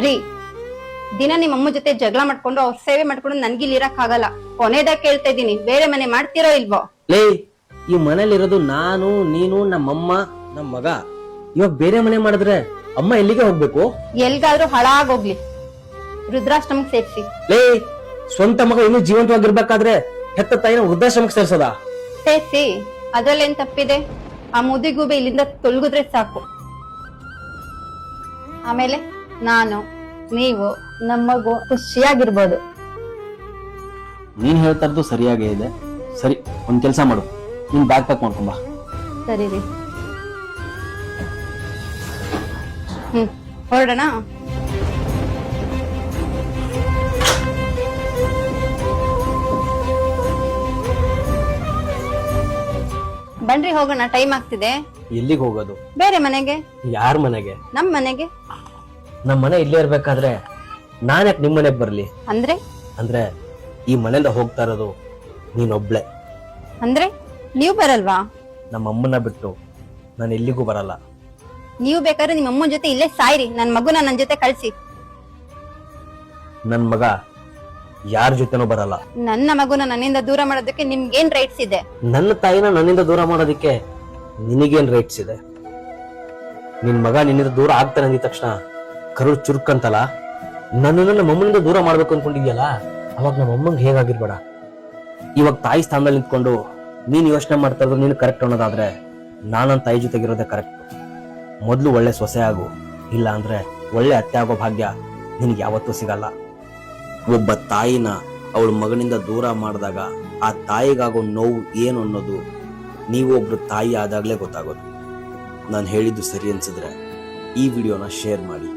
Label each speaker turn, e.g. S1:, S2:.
S1: ರೀ, ದಿನ ನಿಮ್ಮ ಅಮ್ಮ ಜೊತೆ ಜಗಳ ಮಾಡ್ಕೊಂಡು ಅವ್ರ ಸೇವೆ ಮಾಡ್ಕೊಂಡು ನನ್ಗಿಲ್ ಇರಕ್ ಆಗಲ್ಲ. ಕೊನೆದಾಗ ಕೇಳ್ತಾ ಇದೀನಿ, ಬೇರೆ ಮನೆ ಮಾಡ್ತಿರೋ ಇಲ್ವೋ?
S2: ಲೇ, ಈ ಮನೇಲಿರೋದು ನಾನು, ನೀನು, ನಮ್ಮಮ್ಮ, ನಮ್ ಮಗ. ಇವಾಗ ಬೇರೆ ಮನೆ ಮಾಡಿದ್ರೆ ಅಮ್ಮ ಎಲ್ಲಿಗೆ ಹೋಗ್ಬೇಕು?
S1: ಎಲ್ಗಾದ್ರೂ ಹಾಳಾಗೋಗ್ಲಿ, ವೃದ್ಧಾಶ್ರಮಕ್ ಸೇರ್ಸಿ.
S2: ಲೇ, ಸ್ವಂತ ಮಗ ಇನ್ನೂ ಜೀವಂತವಾಗಿರ್ಬೇಕಾದ್ರೆ ಹೆತ್ತ ತಾಯಿನ ವೃದ್ಧಾಶ್ರಮಕ್ಕೆ ಸೇರ್ಸೋದ?
S1: ಸೇರ್ಸಿ, ಅದ್ರಲ್ಲೇನ್ ತಪ್ಪಿದೆ? ಆ ಮುದಿಗೂಬೆ ಇಲ್ಲಿಂದ ತೊಳ್ಗುದ್ರೆ ಸಾಕು. ಆಮೇಲೆ ನಾನು, ನೀವು, ನಮ್ಮ ಮಗು ಖುಷಿಯಾಗಿರ್ಬೋದು.
S2: ನೀನ್ ಹೇಳ್ತಾ ಇರೋದು ಸರಿಯಾಗೇ ಇದೆ. ಸರಿ, ಒಂದ್ ಕೆಲ್ಸ ಮಾಡು, ನೀನ್ ಬ್ಯಾಗ್ ಪ್ಯಾಕ್ ಮಾಡ್ಕೊಂಬ.
S1: ಸರಿ ರೀ, ಹೊರಡೋಣ. ಬನ್ರಿ ಹೋಗೋಣ, ಟೈಮ್ ಆಗ್ತಿದೆ.
S2: ಎಲ್ಲಿಗೆ ಹೋಗೋದು?
S1: ಬೇರೆ ಮನೆಗೆ.
S2: ಯಾರ ಮನೆಗೆ?
S1: ನಮ್ ಮನೆಗೆ.
S2: ನಮ್ ಮನೆ ಇಲ್ಲೇ ಇರ್ಬೇಕಾದ್ರೆ ನಾನ್ ಯಾಕೆ ನಿಮ್ ಮನೆಗ್ ಬರ್ಲಿ? ಅಂದ್ರೆ ಈ ಮನೆಯಿಂದ ಹೋಗ್ತಾ ಇರೋದು ನೀನೊಬ್ಳೆ.
S1: ಅಂದ್ರೆ ನೀವ್ ಬರಲ್ವಾ?
S2: ನಮ್ಮ ಅಮ್ಮನ ಬಿಟ್ಟು ನಾನು ಎಲ್ಲಿಗೂ ಬರಲ್ಲ.
S1: ನೀವು ಬೇಕಾದ್ರೆ ನಿಮ್ಮ ಅಮ್ಮನ ಜೊತೆ ಇಲ್ಲೇ ಸಾಯ್ರಿ, ನನ್ ಮಗುನ ನನ್ ಜೊತೆ ಕಳ್ಸಿ.
S2: ನನ್ ಮಗ ಯಾರ ಜೊತೆನೂ ಬರಲ್ಲ.
S1: ನನ್ನ ಮಗುನ ನನ್ನಿಂದ ದೂರ ಮಾಡೋದಕ್ಕೆ ನಿಮ್ಗೇನ್ ರೈಟ್ಸ್ ಇದೆ?
S2: ನನ್ನ ತಾಯಿನ ನನ್ನಿಂದ ದೂರ ಮಾಡೋದಕ್ಕೆ ನಿನಗೇನ್ ರೈಟ್ಸ್ ಇದೆ? ನಿನ್ ಮಗ ನಿನ್ನಿಂದ ದೂರ ಆಗ್ತಾನೆ ಅಂದಿದ ತಕ್ಷಣ ಕರು ಚುರುಕಂತಲ್ಲ, ನನ್ನನ್ನು ನಮ್ಮ ಅಮ್ಮನಿಂದ ದೂರ ಮಾಡ್ಬೇಕು ಅನ್ಕೊಂಡಿದ್ಯಲ್ಲ, ಅವಾಗ ನಮ್ಮ ಅಮ್ಮಂಗೆ ಹೇಗಾಗಿರ್ಬೇಡ. ಇವಾಗ ತಾಯಿ ಸ್ಥಾನದಲ್ಲಿ ನಿಂತ್ಕೊಂಡು ನೀನ್ ಯೋಚನೆ ಮಾಡ್ತಾ ಇರೋದು ನೀನು ಕರೆಕ್ಟ್ ಅನ್ನೋದಾದ್ರೆ ನಾನನ್ ತಾಯಿ ಜೊತೆಗಿರೋದೇ ಕರೆಕ್ಟ್. ಮೊದ್ಲು ಒಳ್ಳೆ ಸೊಸೆ ಆಗು, ಇಲ್ಲ ಅಂದ್ರೆ ಒಳ್ಳೆ ಅತ್ತೆ ಆಗೋ ಭಾಗ್ಯ ನಿನ್ಗೆ ಯಾವತ್ತೂ ಸಿಗಲ್ಲ. ಒಬ್ಬ ತಾಯಿನ ಅವಳ ಮಗನಿಂದ ದೂರ ಮಾಡಿದಾಗ ಆ ತಾಯಿಗಾಗೋ ನೋವು ಏನು ಅನ್ನೋದು ನೀವು ಒಬ್ರು ತಾಯಿ ಆದಾಗ್ಲೇ ಗೊತ್ತಾಗೋದು. ನಾನು ಹೇಳಿದ್ದು ಸರಿ ಅನ್ಸಿದ್ರೆ ಈ ವಿಡಿಯೋನ ಶೇರ್ ಮಾಡಿ.